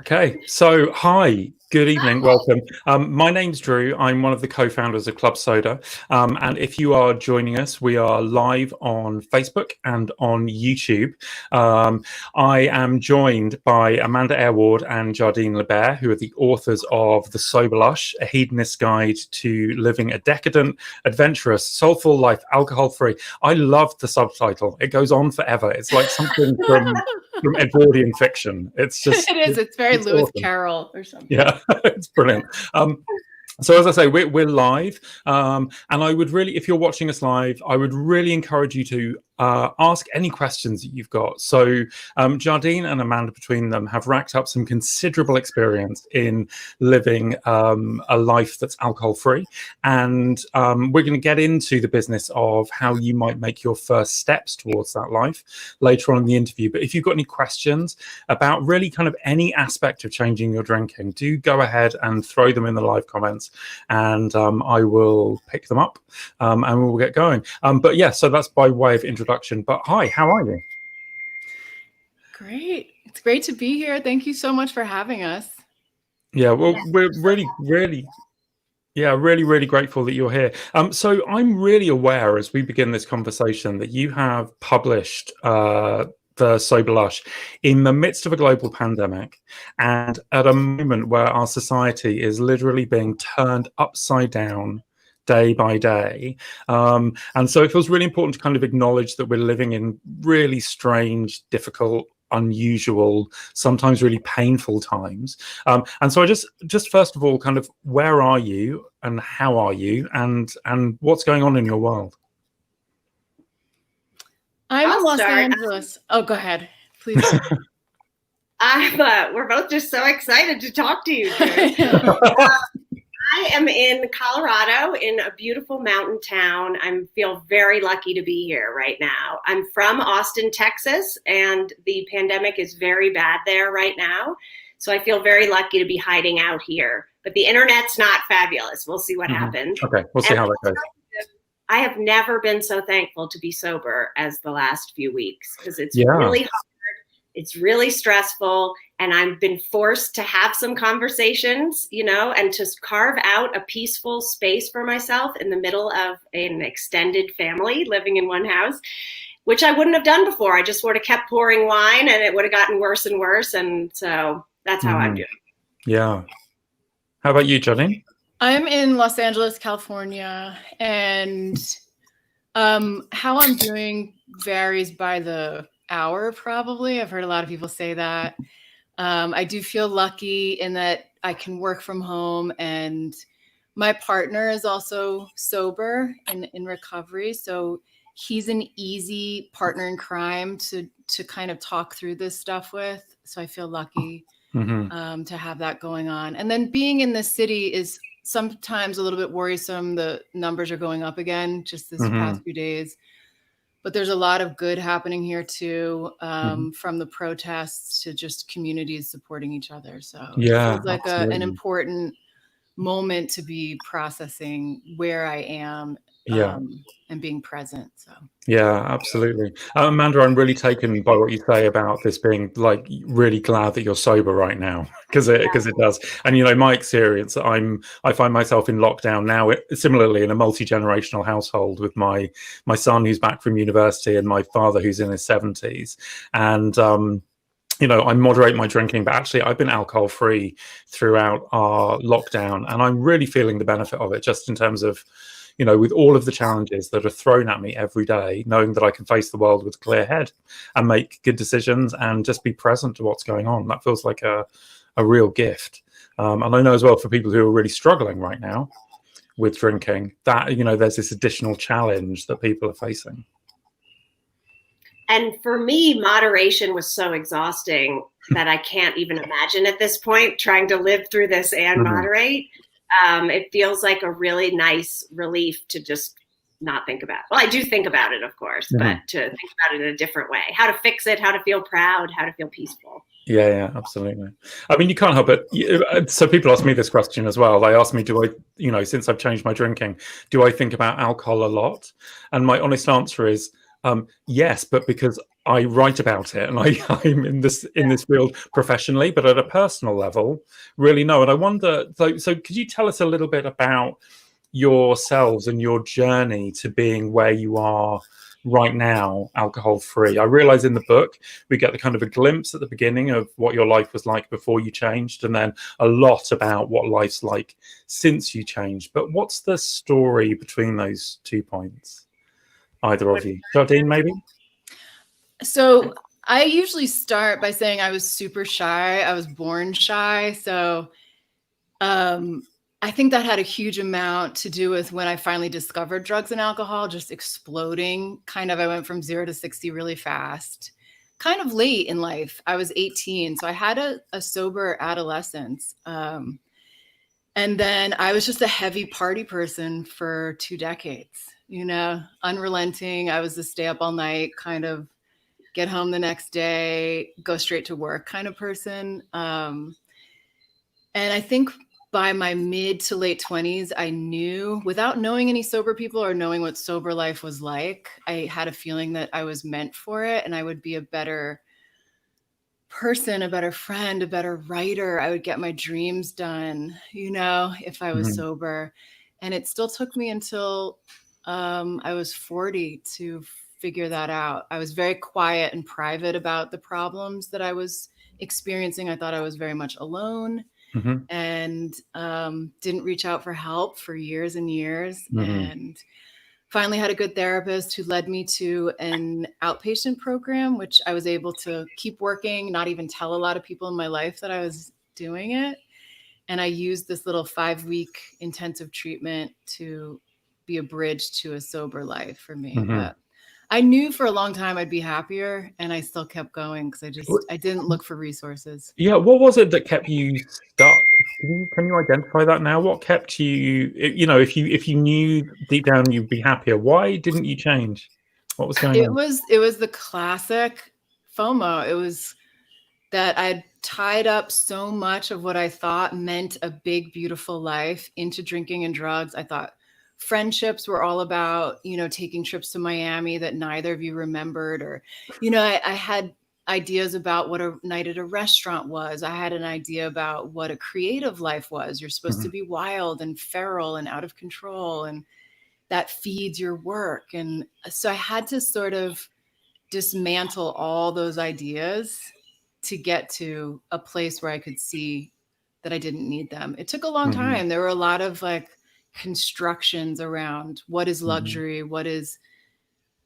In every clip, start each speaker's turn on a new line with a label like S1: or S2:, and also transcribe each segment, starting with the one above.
S1: Okay, so hi, good evening, welcome. My name's Drew. I'm one of the co-founders of Club Soda. And if you are joining us, we are live on Facebook and on YouTube. I am joined by Amanda Eyre Ward and Jardine Libaire, who are the authors of The Sober Lush, a hedonist guide to living a decadent, adventurous, soulful life, alcohol-free. I love the subtitle. It goes on forever. It's like something from Edwardian fiction. It's just
S2: it's very Lewis
S1: awesome.
S2: Carroll or something.
S1: Yeah, it's brilliant. So as I say, we're live, and I would really, if you're watching us live, I would really encourage you to ask any questions that you've got. So Jardine and Amanda, between them, have racked up some considerable experience in living a life that's alcohol-free, and we're going to get into the business of how you might make your first steps towards that life later on in the interview. But if you've got any questions about really kind of any aspect of changing your drinking, do go ahead and throw them in the live comments, and I will pick them up and we'll get going. But yeah, so that's by way of introduction. But hi, how are you?
S2: Great. It's great to be here. Thank you so much for having us.
S1: Yeah, well, we're really grateful that you're here. So I'm really aware as we begin this conversation that you have published the Sober Lush in the midst of a global pandemic and at a moment where our society is literally being turned upside down day by day. And so it feels really important to kind of acknowledge that we're living in really strange, difficult, unusual, sometimes really painful times. And so I just first of all, kind of, where are you and how are you and what's going on in your world?
S2: I'm in Los Angeles. Oh, go ahead, please.
S3: We're both just so excited to talk to you. I am in Colorado, in a beautiful mountain town. I feel very lucky to be here right now. I'm from Austin, Texas, and the pandemic is very bad there right now. So I feel very lucky to be hiding out here. But the internet's not fabulous. We'll see what happens.
S1: Okay, we'll see how that goes.
S3: I have never been so thankful to be sober as the last few weeks, because it's really hard. It's really stressful, and I've been forced to have some conversations, and to carve out a peaceful space for myself in the middle of an extended family living in one house, which I wouldn't have done before. I just sort of kept pouring wine, and it would have gotten worse and worse, and so that's how I'm doing.
S1: Yeah. How about you, Jardine?
S2: I'm in Los Angeles, California, and how I'm doing varies by the hour, probably. I've heard a lot of people say that. I do feel lucky in that I can work from home, and my partner is also sober and in recovery, so he's an easy partner in crime to kind of talk through this stuff with. So I feel lucky to have that going on. And then being in the city is sometimes a little bit worrisome. The numbers are going up again just this past few days. But there's a lot of good happening here too, from the protests to just communities supporting each other. So it feels like an important moment to be processing where I am and being present. So
S1: yeah, absolutely. Amanda, I'm really taken by what you say about this being like really glad that you're sober right now, because it does. And my experience, I find myself in lockdown now, similarly in a multi-generational household with my son who's back from university and my father who's in his 70s, and I moderate my drinking, but actually I've been alcohol free throughout our lockdown, and I'm really feeling the benefit of it, just in terms of with all of the challenges that are thrown at me every day, knowing that I can face the world with a clear head and make good decisions and just be present to what's going on. That feels like a real gift. And I know as well, for people who are really struggling right now with drinking, that, there's this additional challenge that people are facing.
S3: And for me, moderation was so exhausting that I can't even imagine at this point trying to live through this and moderate. It feels like a really nice relief to just not think about it. Well, I do think about it, of course, but to think about it in a different way. How to fix it, how to feel proud, how to feel peaceful.
S1: Yeah, absolutely. I mean, you can't help it. So people ask me this question as well. They ask me, do I, since I've changed my drinking, do I think about alcohol a lot? And my honest answer is, Yes, but because I write about it and I'm in this field professionally, but at a personal level, really no. And I wonder, so could you tell us a little bit about yourselves and your journey to being where you are right now, alcohol free? I realize in the book we get the kind of a glimpse at the beginning of what your life was like before you changed, and then a lot about what life's like since you changed. But what's the story between those 2 points? Either of you. Jardine, maybe?
S2: So I usually start by saying I was super shy. I was born shy. So I think that had a huge amount to do with when I finally discovered drugs and alcohol, just exploding. Kind of, I went from 0 to 60 really fast, kind of late in life. I was 18. So I had a sober adolescence. And then I was just a heavy party person for 2 decades. Unrelenting. I was the stay up all night, kind of get home the next day, go straight to work kind of person. And I think by my mid to late 20s, I knew, without knowing any sober people or knowing what sober life was like, I had a feeling that I was meant for it and I would be a better person, a better friend, a better writer. I would get my dreams done, if I was sober. And it still took me until I was 40 to figure that out. I was very quiet and private about the problems that I was experiencing. I thought I was very much alone and didn't reach out for help for years and years. And finally had a good therapist who led me to an outpatient program, which I was able to keep working, not even tell a lot of people in my life that I was doing it. And I used this little 5-week intensive treatment to be a bridge to a sober life for me. But I knew for a long time I'd be happier, and I still kept going because I didn't look for resources.
S1: Yeah, what was it that kept you stuck? Can you identify that now? What kept you? If you knew deep down you'd be happier, why didn't you change? What was going on?
S2: It was the classic FOMO. It was that I'd tied up so much of what I thought meant a big, beautiful life into drinking and drugs. I thought friendships were all about, taking trips to Miami that neither of you remembered, or, I had ideas about what a night at a restaurant was. I had an idea about what a creative life was. You're supposed to be wild and feral and out of control, and that feeds your work. And so I had to sort of dismantle all those ideas to get to a place where I could see that I didn't need them. It took a long time. There were a lot of constructions around what is luxury, what is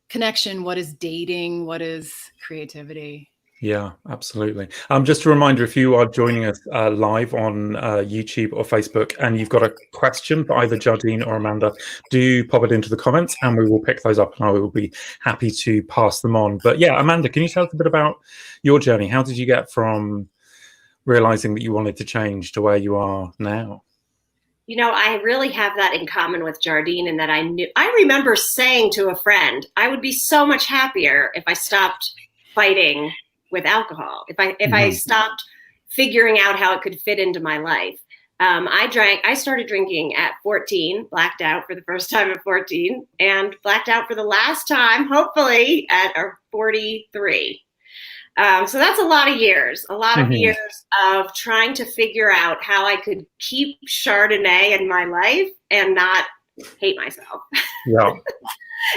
S2: connection, what is dating, what is creativity.
S1: Yeah, absolutely. Just a reminder, if you are joining us live on YouTube or Facebook and you've got a question for either Jardine or Amanda, do pop it into the comments and we will pick those up and I will be happy to pass them on. But yeah, Amanda, can you tell us a bit about your journey? How did you get from realizing that you wanted to change to where you are now?
S3: I really have that in common with Jardine, in that I remember saying to a friend, I would be so much happier if I stopped fighting with alcohol, if I stopped figuring out how it could fit into my life. I started drinking at 14, blacked out for the first time at 14, and blacked out for the last time, hopefully, at 43. So that's a lot of years of trying to figure out how I could keep Chardonnay in my life and not hate myself.
S1: Yeah.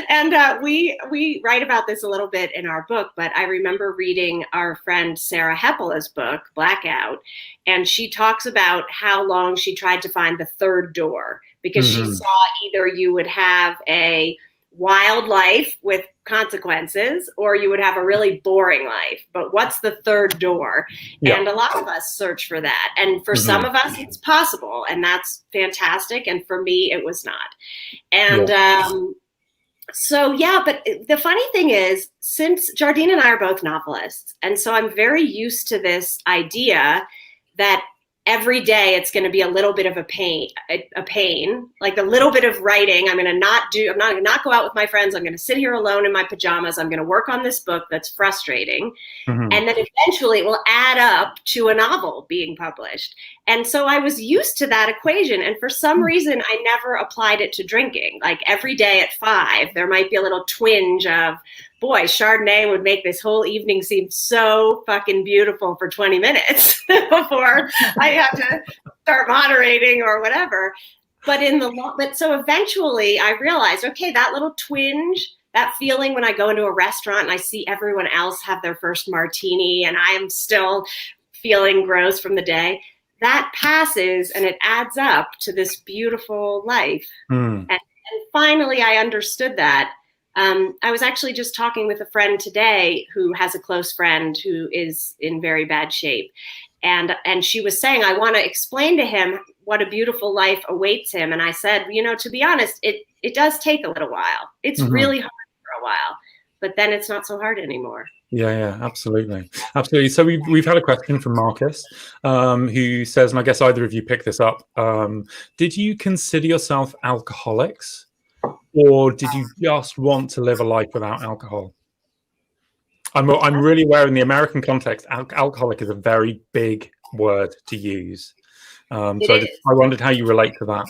S3: And we write about this a little bit in our book, but I remember reading our friend Sarah Heppela's book, Blackout, and she talks about how long she tried to find the third door, because she saw either you would have a wild life with consequences or you would have a really boring life, but what's the third door? Yeah. And a lot of us search for that, and for some of us it's possible, and that's fantastic, and for me it was not. And but the funny thing is, since Jardine and I are both novelists, and so I'm very used to this idea that every day it's going to be a little bit of a pain, like a little bit of writing. I'm going to not go out with my friends. I'm going to sit here alone in my pajamas. I'm going to work on this book that's frustrating. And then eventually it will add up to a novel being published. And so I was used to that equation. And for some reason, I never applied it to drinking. Like every day at 5, there might be a little twinge of boy, Chardonnay would make this whole evening seem so fucking beautiful for 20 minutes before I have to start moderating or whatever. But so eventually I realized, okay, that little twinge, that feeling when I go into a restaurant and I see everyone else have their first martini and I am still feeling gross from the day, that passes and it adds up to this beautiful life. And finally I understood that. I was actually just talking with a friend today who has a close friend who is in very bad shape. And she was saying, I want to explain to him what a beautiful life awaits him. And I said, to be honest, it does take a little while. It's really hard for a while, but then it's not so hard anymore.
S1: Yeah, absolutely. So we've had a question from Marcus, who says, and I guess either of you picked this up, did you consider yourself alcoholics, or did you just want to live a life without alcohol? I'm really aware in the American context, alcoholic is a very big word to use. I wondered how you relate to that.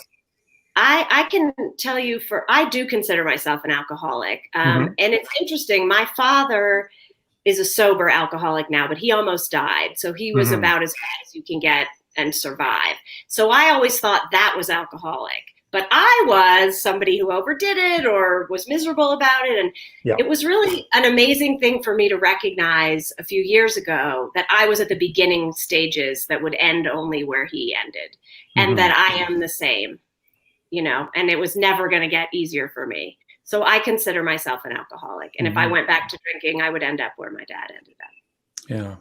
S3: I can tell you I do consider myself an alcoholic. And it's interesting. My father is a sober alcoholic now, but he almost died. So he was about as bad as you can get and survive. So I always thought that was alcoholic. But I was somebody who overdid it or was miserable about it. And it was really an amazing thing for me to recognize a few years ago that I was at the beginning stages that would end only where he ended, and that I am the same, and it was never going to get easier for me. So I consider myself an alcoholic. And if I went back to drinking, I would end up where my dad ended up.
S1: Yeah.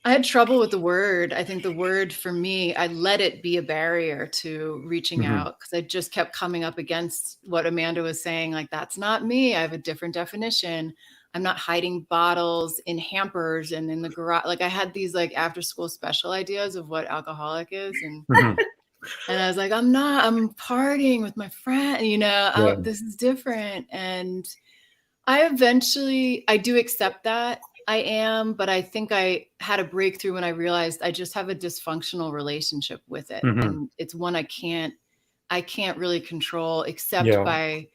S2: I had trouble with the word. I think the word for me, I let it be a barrier to reaching out because I just kept coming up against what Amanda was saying. Like, that's not me. I have a different definition. I'm not hiding bottles in hampers and in the garage. Like, I had these like after school special ideas of what alcoholic is. And and I was like, I'm partying with my friend, this is different. And I do accept that. I am, but I think I had a breakthrough when I realized I just have a dysfunctional relationship with it. And it's one I can't really control except by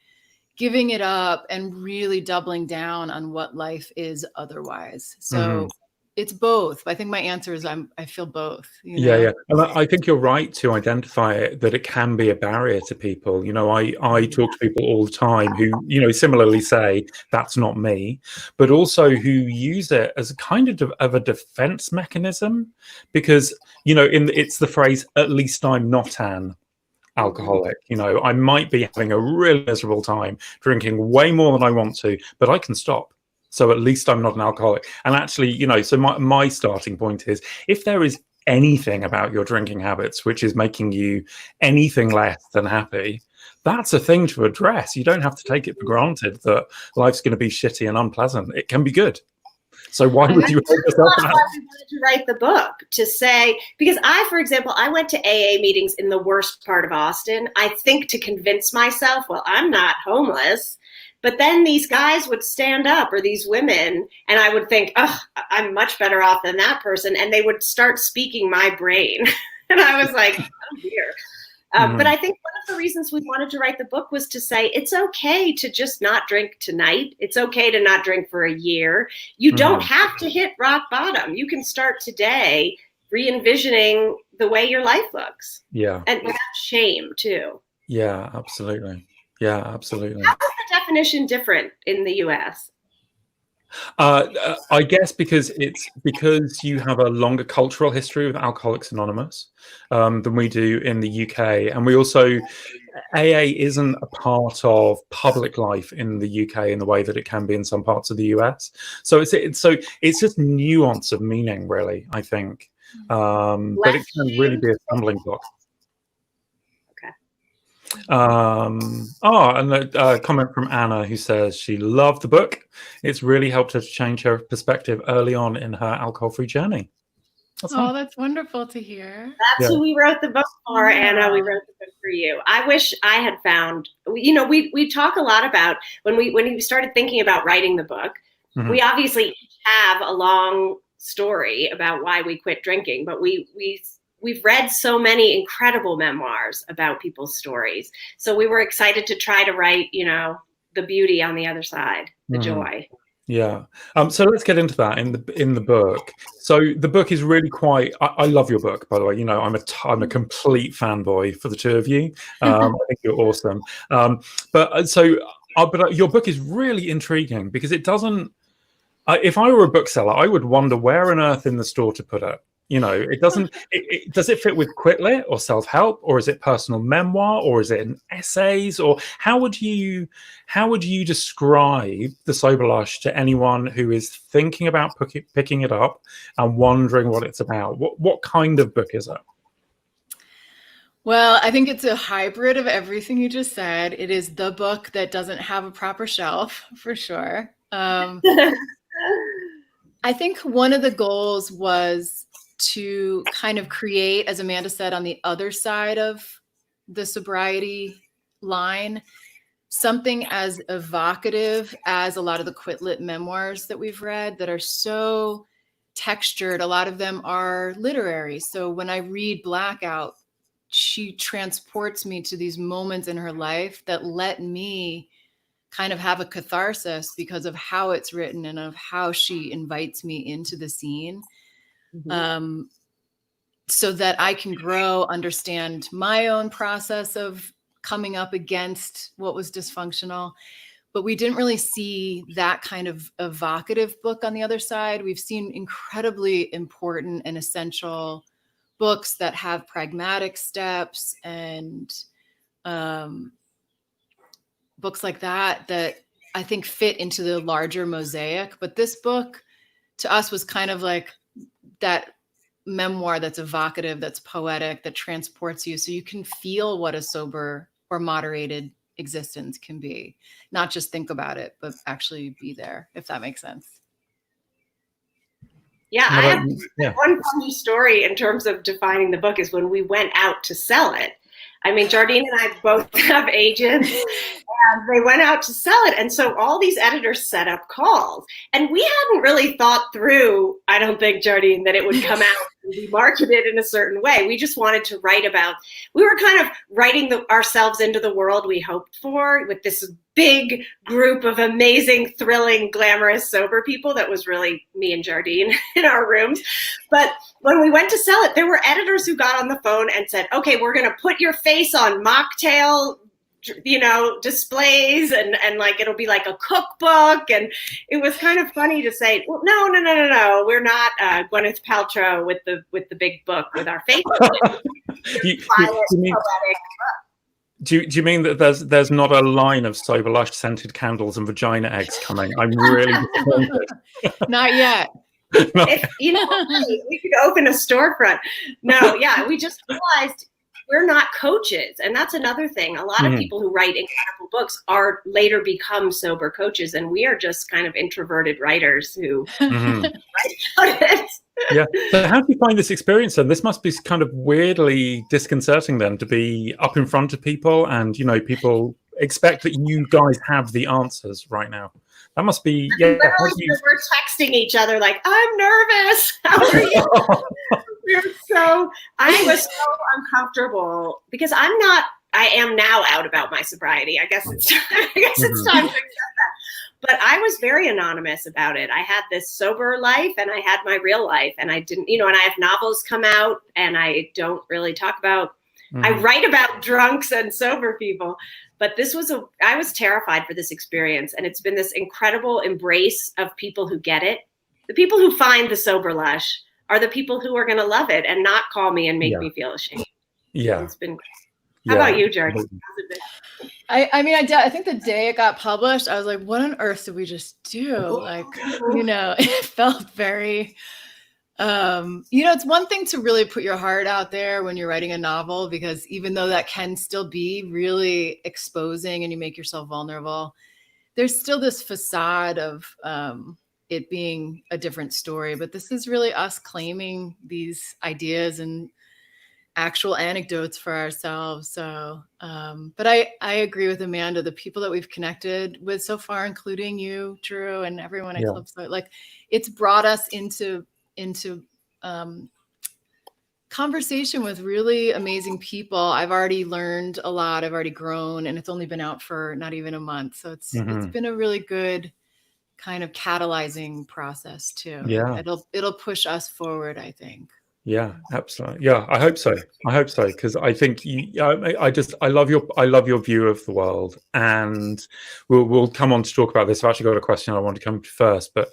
S2: giving it up and really doubling down on what life is otherwise. So it's both. I think my answer is I feel both.
S1: Yeah. And I think you're right to identify it, that it can be a barrier to people. I talk to people all the time who, similarly say that's not me, but also who use it as a kind of a defense mechanism because, it's the phrase, at least I'm not an alcoholic. I might be having a really miserable time drinking way more than I want to, but I can stop. So at least I'm not an alcoholic. And actually, so my starting point is, if there is anything about your drinking habits which is making you anything less than happy, that's a thing to address. You don't have to take it for granted that life's going to be shitty and unpleasant. It can be good. So why would you hold yourself out?
S3: I wanted to write the book to say, because for example, I went to AA meetings in the worst part of Austin, I think to convince myself, well, I'm not homeless. But then these guys would stand up, or these women, and I would think, oh, I'm much better off than that person. And they would start speaking my brain. And I was like, oh dear. But I think one of the reasons we wanted to write the book was to say, it's okay to just not drink tonight. It's okay to not drink for a year. You don't have to hit rock bottom. You can start today re-envisioning the way your life looks. Yeah. And without shame too.
S1: Yeah, absolutely. Yeah, absolutely.
S3: How is the definition different in the US?
S1: I guess because you have a longer cultural history with Alcoholics Anonymous than we do in the UK, and we also AA isn't a part of public life in the UK in the way that it can be in some parts of the US. So it's just nuance of meaning, really. I think, but it can really be a stumbling block. And a comment from Anna, who says she loved the book. It's really helped her to change her perspective early on in her alcohol-free journey.
S2: That's wonderful to hear.
S3: That's who we wrote the book for, Anna. We wrote the book for you. I wish I had found, we talk a lot about when we started thinking about writing the book, we obviously each have a long story about why we quit drinking, but we've read so many incredible memoirs about people's stories. So we were excited to try to write, the beauty on the other side, the joy.
S1: Yeah. So let's get into that in the book. So the book is really quite. I love your book, by the way. You know, I'm a complete fanboy for the two of you. I think you're awesome. But your book is really intriguing because it doesn't. If I were a bookseller, I would wonder where on earth in the store to put it. You know, it doesn't. Does it fit with Quitlit or self-help, or is it personal memoir, or is it essays, or how would you describe the Sober Lush to anyone who is thinking about picking it up and wondering what it's about? What kind of book is it?
S2: Well, I think it's a hybrid of everything you just said. It is the book that doesn't have a proper shelf, for sure. I think one of the goals was to kind of create, as Amanda said, on the other side of the sobriety line, something as evocative as a lot of the Quitlit memoirs that we've read that are so textured. A lot of them are literary. So when I read Blackout, she transports me to these moments in her life that let me kind of have a catharsis because of how it's written and of how she invites me into the scene. So that I can grow, understand my own process of coming up against what was dysfunctional. But we didn't really see that kind of evocative book on the other side. We've seen incredibly important and essential books that have pragmatic steps and books like that I think fit into the larger mosaic. But this book to us was kind of like that memoir that's evocative, that's poetic, that transports you so you can feel what a sober or moderated existence can be. Not just think about it, but actually be there, if that makes sense.
S3: Yeah, I have one funny story in terms of defining the book is when we went out to sell it. I mean, Jardine and I both have agents, and they went out to sell it. And so all these editors set up calls. And we hadn't really thought through, I don't think, Jardine, that it would come out and be marketed in a certain way. We just wanted to write about, we were kind of writing ourselves into the world we hoped for with this big group of amazing, thrilling, glamorous, sober people. That was really me and Jardine in our rooms. But when we went to sell it, there were editors who got on the phone and said, okay, we're going to put your face on mocktail, displays and like, it'll be like a cookbook. And it was kind of funny to say, well, no. We're not Gwyneth Paltrow with the big book with our face.
S1: Do you mean that there's not a line of Sober Lush scented candles and vagina eggs coming? I'm really disappointed.
S2: Not yet.
S3: If, we could open a storefront. No, yeah, we just realized we're not coaches. And that's another thing. A lot of people who write incredible books are later become sober coaches. And we are just kind of introverted writers who write about it.
S1: Yeah. So how do you find this experience then? This must be kind of weirdly disconcerting then to be up in front of people and, people expect that you guys have the answers right now. That must be,
S3: we're texting each other like, I'm nervous. How are you? I was so uncomfortable because I am now out about my sobriety. I guess it's time to accept that. But I was very anonymous about it. I had this sober life and I had my real life, and I didn't, and I have novels come out and I don't really talk about, I write about drunks and sober people, but I was terrified for this experience. And it's been this incredible embrace of people who get it. The people who find the Sober Lush are the people who are going to love it and not call me and make me feel ashamed.
S1: Yeah.
S3: It's been great. How about you, Jardine?
S2: I think the day it got published, I was like, what on earth did we just do? Like, it felt very, it's one thing to really put your heart out there when you're writing a novel, because even though that can still be really exposing and you make yourself vulnerable, there's still this facade of it being a different story. But this is really us claiming these ideas and actual anecdotes for ourselves. So, but I agree with Amanda, the people that we've connected with so far, including you, Drew, and everyone at Calypso, like it's brought us into kind conversation with really amazing people. I've already learned a lot. I've already grown, and it's only been out for not even a month. So it's been a really good kind of catalyzing process too.
S1: Yeah.
S2: It'll push us forward, I think.
S1: Yeah, absolutely. Yeah, I hope so. I hope so, because I think I love your view of the world, and we'll come on to talk about this. I've actually got a question I want to come to first, but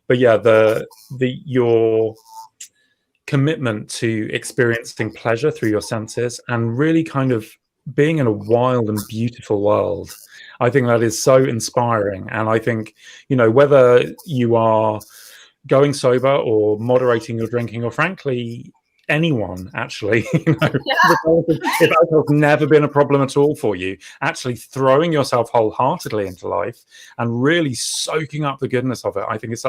S1: yeah, your commitment to experiencing pleasure through your senses and really kind of being in a wild and beautiful world, I think that is so inspiring. And I think, whether you are going sober or moderating your drinking, or frankly anyone, actually, if alcohol's never been a problem at all for you, actually throwing yourself wholeheartedly into life and really soaking up the goodness of it, I think is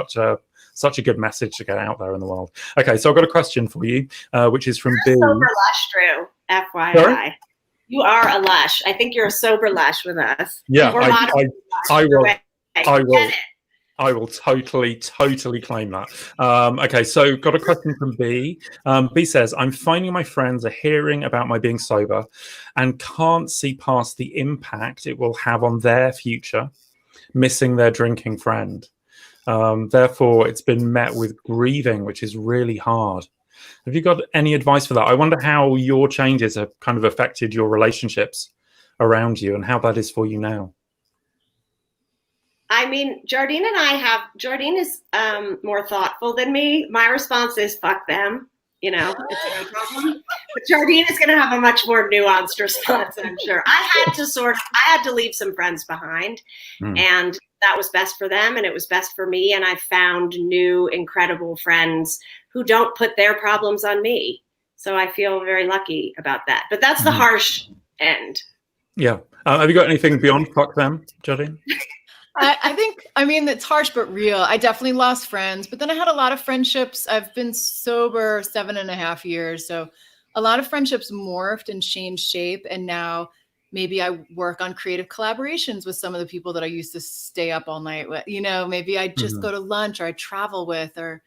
S1: such a good message to get out there in the world. Okay, so I've got a question for you, which is from B.
S3: Sober lush, Drew, FYI. Sorry? You are a lush. I think you're a sober lush with us.
S1: Yeah, I will totally claim that. Okay, so got a question from B. B says, I'm finding my friends are hearing about my being sober and can't see past the impact it will have on their future, missing their drinking friend. Therefore, it's been met with grieving, which is really hard. Have you got any advice for that? I wonder how your changes have kind of affected your relationships around you and how that is for you now.
S3: I mean, Jardine is more thoughtful than me. My response is fuck them, it's no problem. But Jardine is going to have a much more nuanced response, I'm sure. I had to leave some friends behind, and that was best for them and it was best for me. And I found new, incredible friends who don't put their problems on me. So I feel very lucky about that. But that's the harsh end.
S1: Yeah. Have you got anything beyond fuck them, Jardine?
S2: I think, it's harsh but real. I definitely lost friends, but then I had a lot of friendships. I've been sober 7.5 years. So a lot of friendships morphed and changed shape. And now maybe I work on creative collaborations with some of the people that I used to stay up all night with. Maybe I just go to lunch or I travel with, or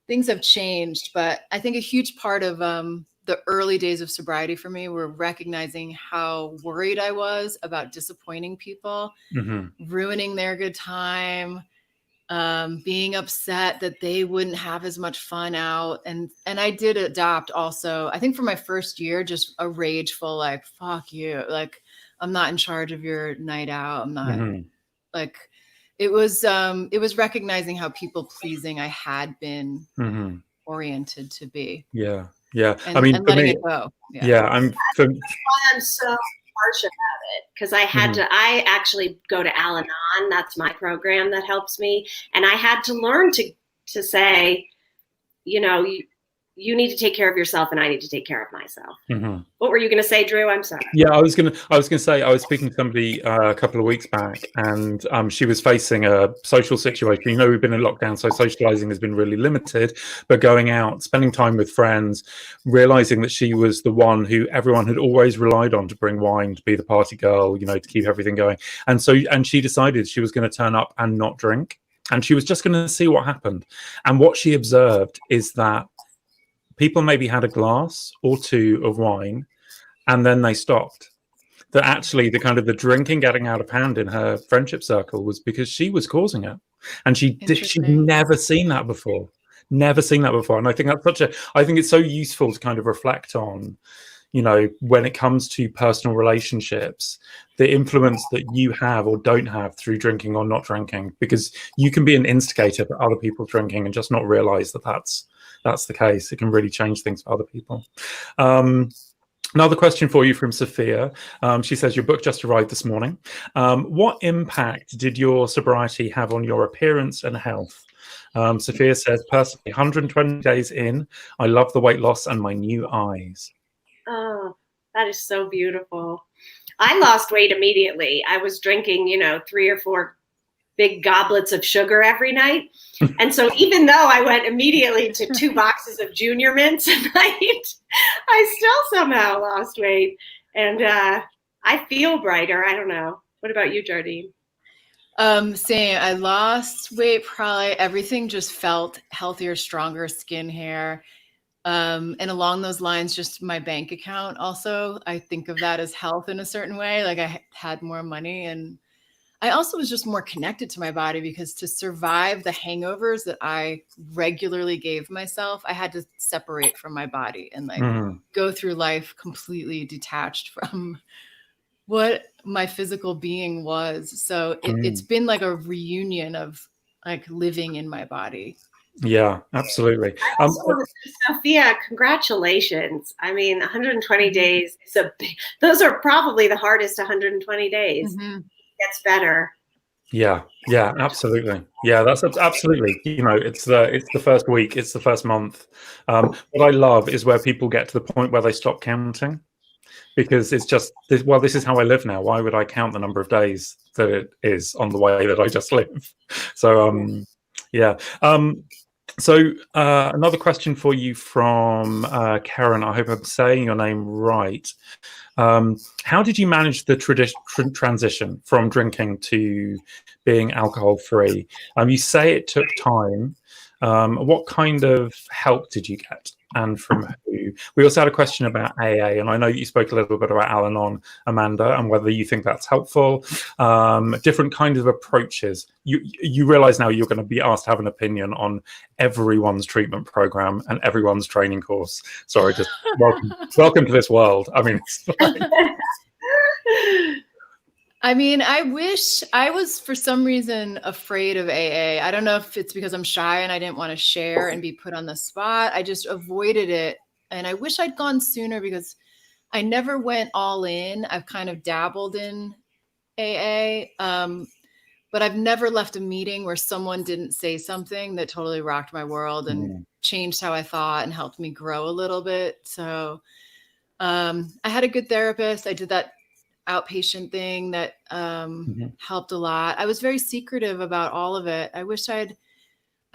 S2: things have changed. But I think a huge part of the early days of sobriety for me were recognizing how worried I was about disappointing people, ruining their good time, being upset that they wouldn't have as much fun out. And I did adopt also, I think for my first year, just a rageful, like, fuck you. Like, I'm not in charge of your night out. I'm not like, it was recognizing how people pleasing I had been oriented to be.
S1: Yeah. Yeah.
S2: And letting it go.
S1: Yeah.
S3: That's why I'm so harsh about it. Because I actually go to Al-Anon. That's my program that helps me. And I had to learn to say, you need to take care of yourself and I need to take care of myself. What were you going to say, Drew? I'm sorry.
S1: Yeah, I was going to say, I was speaking to somebody a couple of weeks back, and she was facing a social situation. We've been in lockdown, so socializing has been really limited, but going out, spending time with friends, realizing that she was the one who everyone had always relied on to bring wine, to be the party girl, to keep everything going. And she decided she was going to turn up and not drink, and she was just going to see what happened. And what she observed is that people maybe had a glass or two of wine and then they stopped. That actually the kind of the drinking getting out of hand in her friendship circle was because she was causing it. And she'd never seen that before. And I think I think it's so useful to kind of reflect on, when it comes to personal relationships, the influence that you have or don't have through drinking or not drinking, because you can be an instigator for other people drinking and just not realize that that's the case. It can really change things for other people. Another question for you from Sophia. She says, your book just arrived this morning. What impact did your sobriety have on your appearance and health? Sophia says, personally, 120 days in, I love the weight loss and my new eyes.
S3: Oh, that is so beautiful. I lost weight immediately. I was drinking, 3 or 4 big goblets of sugar every night. And so even though I went immediately to 2 boxes of Junior Mints a night, I still somehow lost weight. And I feel brighter. I don't know. What about you, Jardine?
S2: Same. I lost weight, probably everything just felt healthier, stronger, skin, hair. And along those lines, just my bank account also, I think of that as health in a certain way. Like I had more money, and I also was just more connected to my body, because to survive the hangovers that I regularly gave myself, I had to separate from my body and like go through life completely detached from what my physical being was. So it's been like a reunion of like living in my body.
S1: Yeah, absolutely.
S3: I also want to say, Sophia, congratulations. I mean, 120 days is those are probably the hardest 120 days. It gets better.
S1: Yeah, absolutely. Yeah, that's absolutely. You know, it's the first week, it's the first month. What I love is where people get to the point where they stop counting, because it's just well, this is how I live now. Why would I count the number of days that it is on the way that I just live? So yeah. So another question for you from Karen. I hope I'm saying your name right. How did you manage the transition from drinking to being alcohol free? You say it took time. What kind of help did you get, and from who? We also had a question about AA, and I know you spoke a little bit about Al-Anon, Amanda, and whether you think that's helpful. Different kinds of approaches. You realize now you're going to be asked to have an opinion on everyone's treatment program and everyone's training course. Sorry, just welcome to this world. I mean, it's like...
S2: I mean, I wish I was, for some reason, afraid of AA. I don't know if it's because I'm shy and I didn't want to share and be put on the spot. I just avoided it. And I wish I'd gone sooner, because I never went all in. I've kind of dabbled in AA, but I've never left a meeting where someone didn't say something that totally rocked my world and changed how I thought and helped me grow a little bit. So I had a good therapist. I did that outpatient thing that helped a lot. I was very secretive about all of it.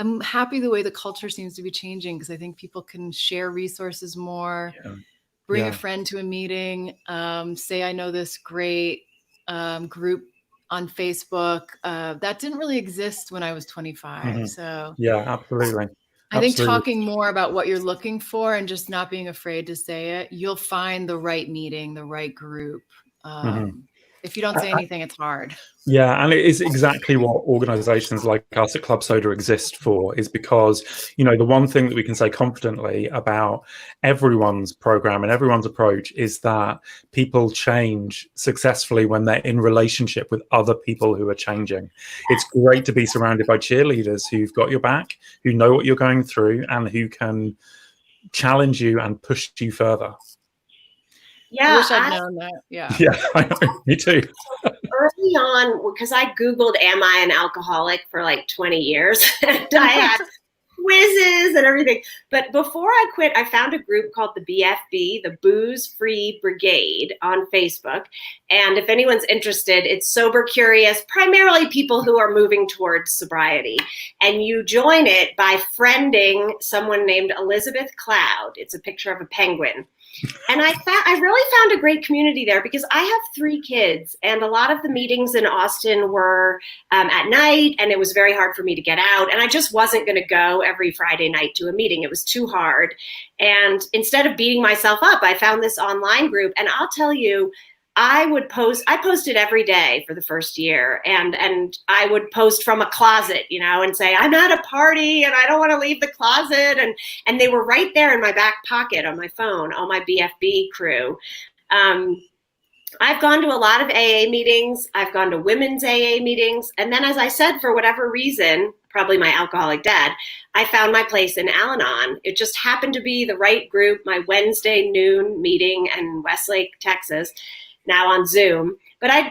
S2: I'm happy the way the culture seems to be changing, because I think people can share resources more, bring a friend to a meeting, say, I know this great group on Facebook. That didn't really exist when I was 25. So
S1: yeah, absolutely.
S2: I think talking more about what you're looking for and just not being afraid to say it, you'll find the right meeting, the right group. If you don't say anything, it's hard.
S1: Yeah, and it is exactly what organizations like us at Club Soda exist for, is because, you know, the one thing that we can say confidently about everyone's program and everyone's approach is that people change successfully when they're in relationship with other people who are changing. It's great to be surrounded by cheerleaders who've got your back, who know what you're going through, and who can challenge you and push you further.
S3: Yeah,
S2: I wish I'd known that. Yeah,
S1: I know, me too.
S3: Early on, because I Googled, am I an alcoholic, for like 20 years, and I had quizzes and everything. But before I quit, I found a group called the BFB, the Booze Free Brigade, on Facebook. And if anyone's interested, it's sober curious, primarily people who are moving towards sobriety. And you join it by friending someone named Elizabeth Cloud. It's a picture of a penguin. And I really found a great community there, because I have 3 kids, and a lot of the meetings in Austin were at night, and it was very hard for me to get out. And I just wasn't going to go every Friday night to a meeting. It was too hard. And instead of beating myself up, I found this online group. And I'll tell you, I posted every day for the first year, and I would post from a closet, you know, and say, I'm at a party and I don't want to leave the closet. And they were right there in my back pocket on my phone, all my BFB crew. I've gone to a lot of AA meetings. I've gone to women's AA meetings. And then, as I said, for whatever reason, probably my alcoholic dad, I found my place in Al-Anon. It just happened to be the right group, my Wednesday noon meeting in Westlake, Texas, now on Zoom. But I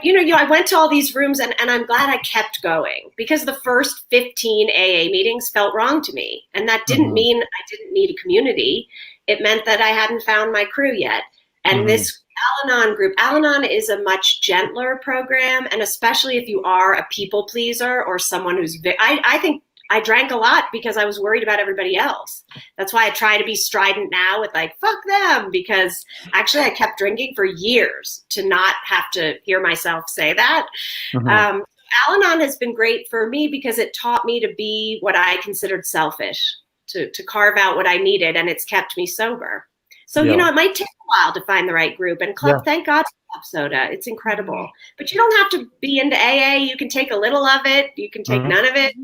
S3: went to all these rooms, and I'm glad I kept going, because the first 15 AA meetings felt wrong to me. And that didn't mean I didn't need a community. It meant that I hadn't found my crew yet. And this Al-Anon group, Al-Anon is a much gentler program. And especially if you are a people pleaser or someone who's, I think I drank a lot because I was worried about everybody else. That's why I try to be strident now with like, fuck them, because actually I kept drinking for years to not have to hear myself say that. Al-Anon has been great for me because it taught me to be what I considered selfish. to carve out what I needed, and it's kept me sober. So, you know, it might take a while to find the right group, and club, thank God for Club Soda. It's incredible. But you don't have to be into AA. You can take a little of it. You can take none of it.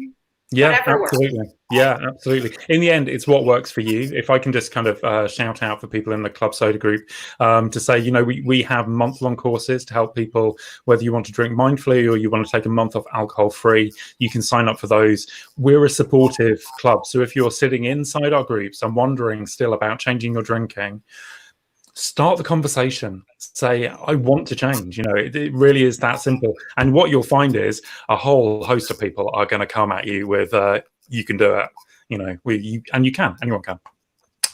S1: Yeah,
S3: Whatever
S1: absolutely.
S3: works.
S1: Yeah, absolutely. In the end, it's what works for you. If I can just kind of shout out for people in the Club Soda group to say, you know, we have month-long courses to help people, whether you want to drink mindfully or you want to take a month off alcohol-free, you can sign up for those. We're a supportive club. So if you're sitting inside our groups and wondering still about changing your drinking, start the conversation. Say, I want to change. You know, it really is that simple. And what you'll find is a whole host of people are going to come at you with, you can do it. You know, and you can. Anyone can.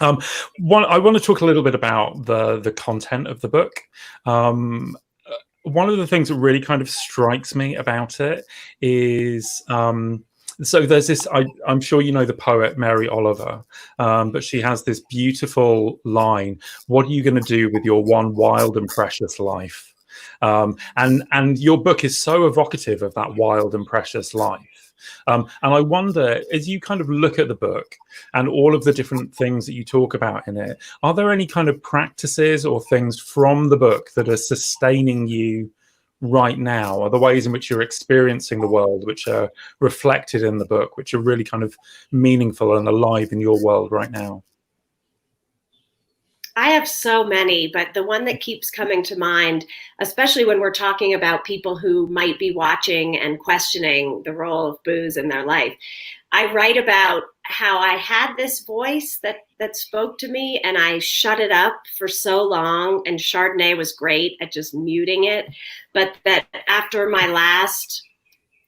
S1: I want to talk a little bit about the content of the book. One of the things that really kind of strikes me about it is so there's this, I'm sure you know the poet Mary Oliver, but she has this beautiful line, what are you going to do with your one wild and precious life? And your book is so evocative of that wild and precious life. And I wonder, as you kind of look at the book and all of the different things that you talk about in it, are there any kind of practices or things from the book that are sustaining you right now, are the ways in which you're experiencing the world, which are reflected in the book, which are really kind of meaningful and alive in your world right now?
S3: I have so many, but the one that keeps coming to mind, especially when we're talking about people who might be watching and questioning the role of booze in their life, I write about how I had this voice that spoke to me and I shut it up for so long, and Chardonnay was great at just muting it. But that after my last,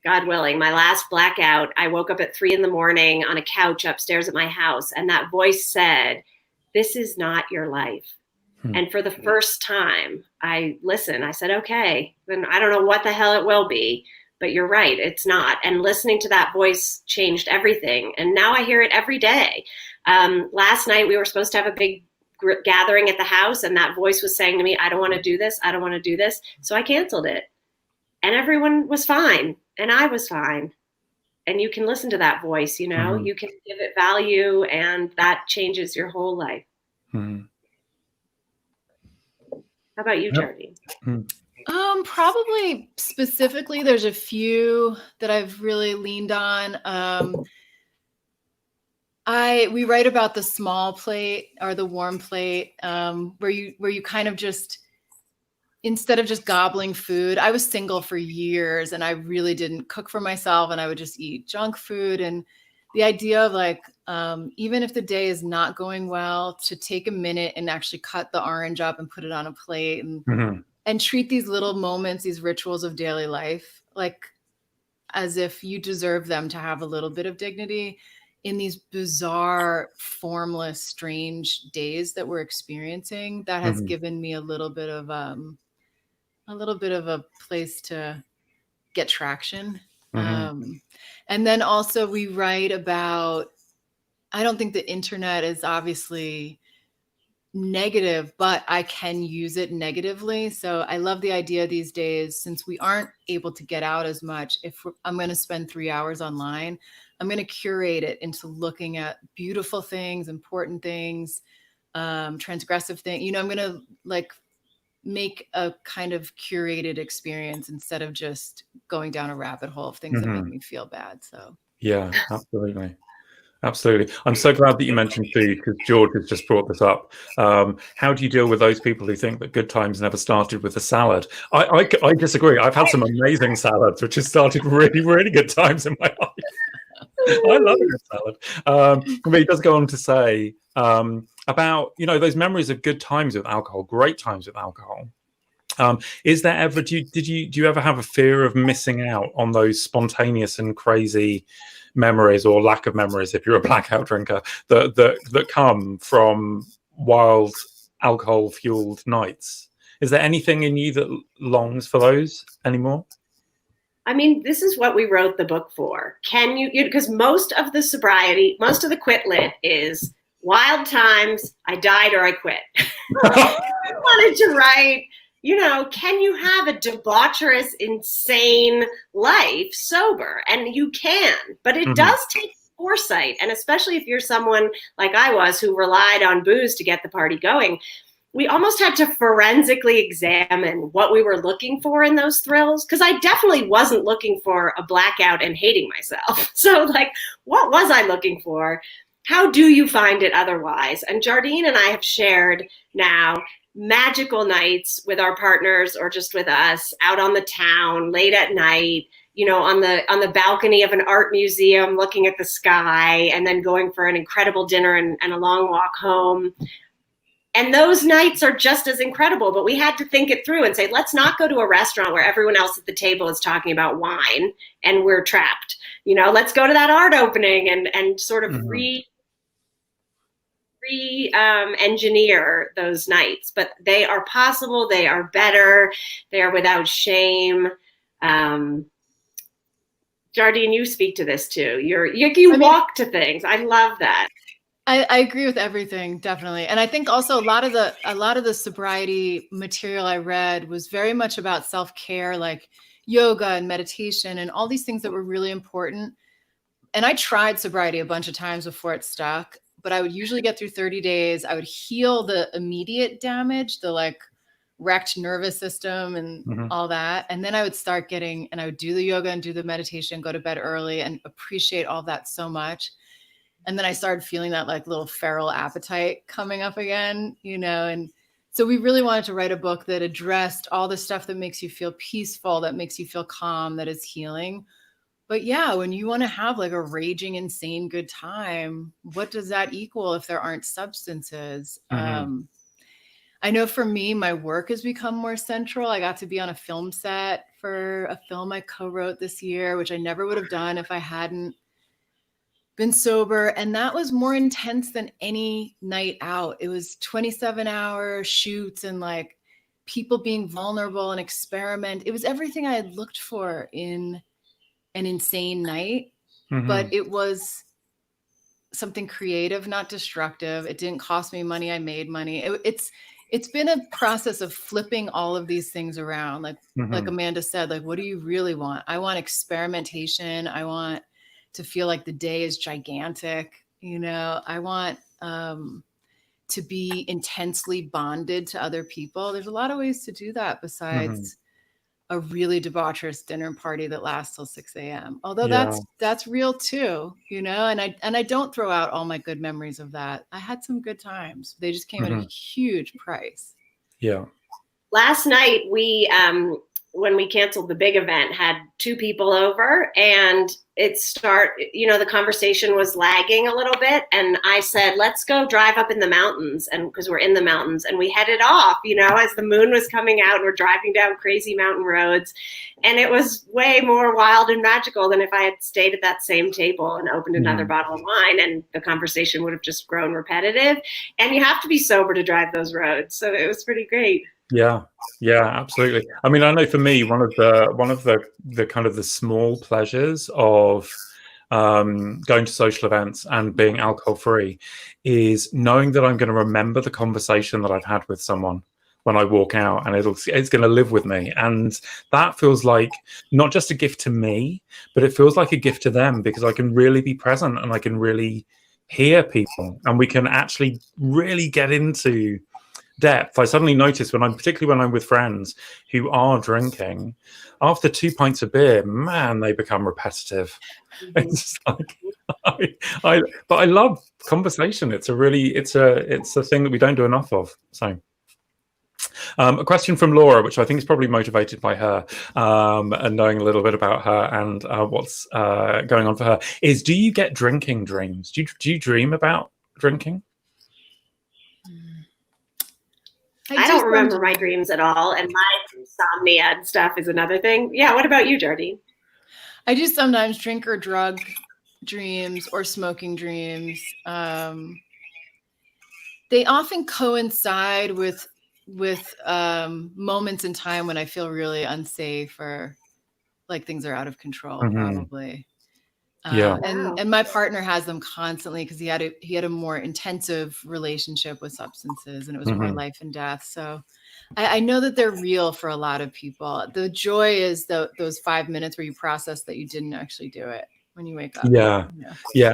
S3: God willing, my last blackout, I woke up at 3 a.m. on a couch upstairs at my house, and that voice said, this is not your life. And for the first time I listened, I said, okay, then I don't know what the hell it will be, but you're right, it's not. And listening to that voice changed everything. And now I hear it every day. Last night we were supposed to have a big gathering at the house, and that voice was saying to me, I don't want to do this. I don't want to do this. So I canceled it, and everyone was fine. And I was fine. And you can listen to that voice, you know, you can give it value, and that changes your whole life. How about you, Jardine?
S2: Probably specifically, there's a few that I've really leaned on. We write about the small plate or the warm plate, where you kind of just, instead of just gobbling food. I was single for years and I really didn't cook for myself, and I would just eat junk food. And the idea of like, even if the day is not going well, to take a minute and actually cut the orange up and put it on a plate, and treat these little moments, these rituals of daily life, like as if you deserve them to have a little bit of dignity in these bizarre, formless, strange days that we're experiencing. That has given me a little bit of a place to get traction. And then also we write about, I don't think the internet is obviously negative, but I can use it negatively. So I love the idea these days, since we aren't able to get out as much, I'm going to spend 3 hours online, I'm going to curate it into looking at beautiful things, important things, transgressive things. You know, I'm going to like make a kind of curated experience instead of just going down a rabbit hole of things that make me feel bad. So yeah,
S1: absolutely. Absolutely. I'm so glad that you mentioned food, because George has just brought this up. How do you deal with those people who think that good times never started with a salad? I disagree. I've had some amazing salads, which has started really, really good times in my life. I love a good salad. But he does go on to say about, you know, those memories of good times with alcohol, great times with alcohol. Is there ever, do you ever have a fear of missing out on those spontaneous and crazy memories, or lack of memories if you're a blackout drinker, that come from wild alcohol fueled nights? Is there anything in you that longs for those anymore?
S3: I mean, this is what we wrote the book for. Can you, because most of the sobriety, most of the quit lit is wild times, I died or I quit. I wanted to write, you know, can you have a debaucherous, insane life sober? And you can, but it does take foresight. And especially if you're someone like I was who relied on booze to get the party going, we almost had to forensically examine what we were looking for in those thrills. Because I definitely wasn't looking for a blackout and hating myself. So like, what was I looking for? How do you find it otherwise? And Jardine and I have shared now magical nights with our partners or just with us out on the town late at night, you know, on the balcony of an art museum, looking at the sky, and then going for an incredible dinner and a long walk home. And those nights are just as incredible, but we had to think it through and say, let's not go to a restaurant where everyone else at the table is talking about wine and we're trapped. You know, let's go to that art opening and sort of engineer those nights. But they are possible. They are better. They are without shame. Jardine, you speak to this too. You walk to things. I love that.
S2: I agree with everything, definitely. And I think also a lot of the sobriety material I read was very much about self-care, like yoga and meditation and all these things that were really important. And I tried sobriety a bunch of times before it stuck, but I would usually get through 30 days. I would heal the immediate damage, the like wrecked nervous system and all that. And then I would start and I would do the yoga and do the meditation, go to bed early and appreciate all that so much. And then I started feeling that like little feral appetite coming up again, you know? And so we really wanted to write a book that addressed all the stuff that makes you feel peaceful, that makes you feel calm, that is healing. But yeah, when you want to have like a raging, insane good time, what does that equal if there aren't substances? I know for me, my work has become more central. I got to be on a film set for a film I co-wrote this year, which I never would have done if I hadn't been sober. And that was more intense than any night out. It was 27-hour shoots and like people being vulnerable and experiment. It was everything I had looked for in an insane night, but it was something creative, not destructive. It didn't cost me money. I made money. It's been a process of flipping all of these things around. Like Amanda said, like, what do you really want? I want experimentation. I want to feel like the day is gigantic. You know, I want to be intensely bonded to other people. There's a lot of ways to do that besides a really debaucherous dinner party that lasts till 6 a.m. Although that's real too, you know, and I don't throw out all my good memories of that. I had some good times. They just came at a huge price.
S1: Yeah.
S3: Last night when we canceled the big event, had 2 people over and the conversation was lagging a little bit. And I said, let's go drive up in the mountains. And because we're in the mountains, and we headed off, you know, as the moon was coming out, and we're driving down crazy mountain roads. And it was way more wild and magical than if I had stayed at that same table and opened another bottle of wine, and the conversation would have just grown repetitive. And you have to be sober to drive those roads. So it was pretty great.
S1: Yeah, absolutely. I mean, I know for me, one of the kind of the small pleasures of going to social events and being alcohol free is knowing that I'm going to remember the conversation that I've had with someone when I walk out, and it's going to live with me. And that feels like not just a gift to me, but it feels like a gift to them, because I can really be present and I can really hear people, and we can actually really get into depth. I suddenly notice particularly when I'm with friends who are drinking, after 2 pints of beer, man, they become repetitive. It's like, but I love conversation. It's a thing that we don't do enough of. So, a question from Laura, which I think is probably motivated by her and knowing a little bit about her and what's going on for her, is: do you get drinking dreams? Do you dream about drinking?
S3: I don't remember my dreams at all, and my insomnia and stuff is another thing. Yeah, what about you, Jardine?
S2: I do sometimes drink or drug dreams or smoking dreams. They often coincide with moments in time when I feel really unsafe or like things are out of control, probably. And my partner has them constantly because he had a more intensive relationship with substances, and it was more life and death. So I know that they're real for a lot of people. The joy is those 5 minutes where you process that you didn't actually do it. when you wake up.
S1: Yeah,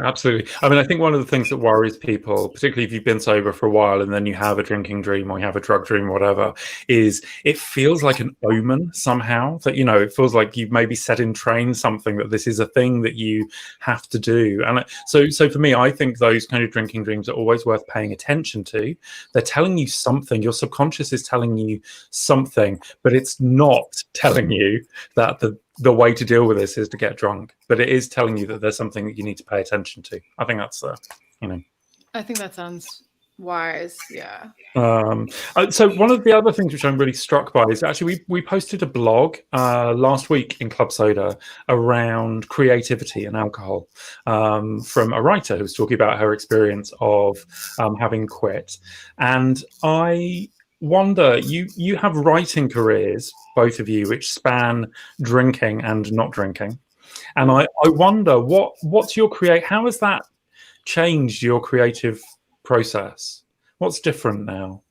S1: absolutely. I mean, I think one of the things that worries people, particularly if you've been sober for a while and then you have a drinking dream or you have a drug dream or whatever, is it feels like an omen somehow that, it feels like you've maybe set in train something, that this is a thing that you have to do. And so for me, I think those kind of drinking dreams are always worth paying attention to. They're telling you something. Your subconscious is telling you something, but it's not telling you that the way to deal with this is to get drunk, but it is telling you that there's something that you need to pay attention to. I think that's,
S2: I think that sounds wise. Yeah.
S1: So one of the other things which I'm really struck by is actually we posted a blog last week in Club Soda around creativity and alcohol from a writer who was talking about her experience of having quit. And I wonder, you have writing careers, both of you, which span drinking and not drinking, and I wonder what's your how has that changed your creative process? What's different now?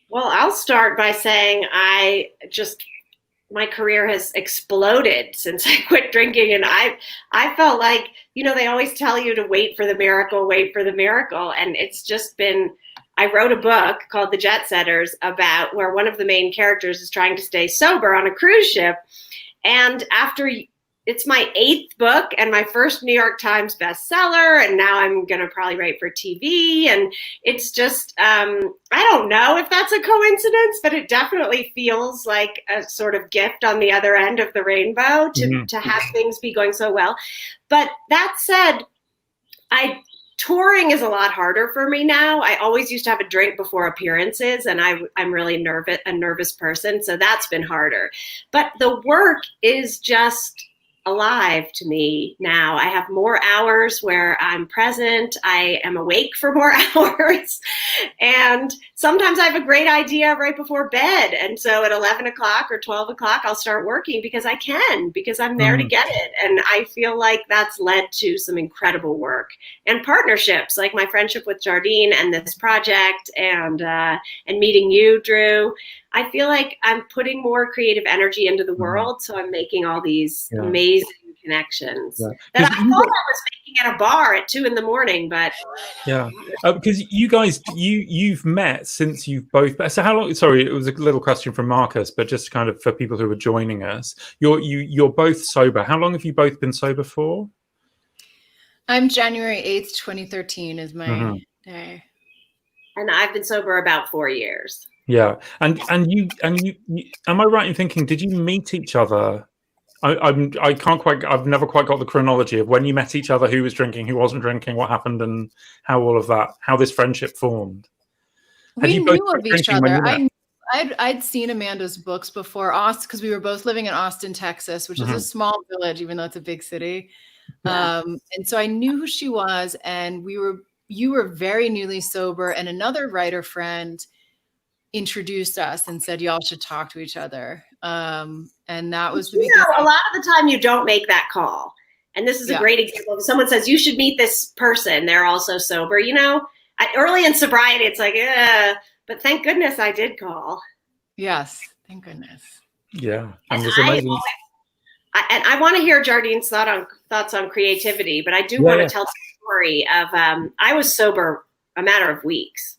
S3: Well, I'll start by saying my career has exploded since I quit drinking, and I felt like, they always tell you to wait for the miracle, and it's just been. I wrote a book called The Jetsetters about where one of the main characters is trying to stay sober on a cruise ship. And it's my 8th book and my first New York Times bestseller. And now I'm going to probably write for TV. And it's just, I don't know if that's a coincidence, but it definitely feels like a sort of gift on the other end of the rainbow to have things be going so well. But that said, touring is a lot harder for me now. I always used to have a drink before appearances, and I'm really a nervous person, so that's been harder. But the work is just alive to me now. I have more hours where I'm present. I am awake for more hours. And sometimes I have a great idea right before bed. And so at 11 o'clock or 12 o'clock, I'll start working because I'm there to get it. And I feel like that's led to some incredible work and partnerships, like my friendship with Jardine and this project and meeting you, Drew. I feel like I'm putting more creative energy into the world, so I'm making all these amazing connections that I thought I was making at a bar at 2 a.m, but
S1: because you guys, you've met since you've both. So how long? Sorry, it was a little question from Marcus, but just kind of for people who are joining us, you're both sober. How long have you both been sober for?
S2: I'm January 8th, 2013 is my day,
S3: and I've been sober about 4 years.
S1: Yeah, and you am I right in thinking, did you meet each other? I've never quite got the chronology of when you met each other, who was drinking, who wasn't drinking, what happened, and how this friendship formed.
S2: We knew of each other. I'd seen Amanda's books before Austin, because we were both living in Austin, Texas, which is a small village, even though it's a big city. And so I knew who she was, and you were very newly sober, and another writer friend introduced us and said y'all should talk to each other, and that was the beginning.
S3: A lot of the time you don't make that call, and this is a great example. If someone says you should meet this person, they're also sober, early in sobriety it's like but thank goodness I did call.
S2: Yes, thank goodness.
S1: And
S3: I want to hear Jardine's thoughts on creativity, but I do want to tell the story of I was sober a matter of weeks.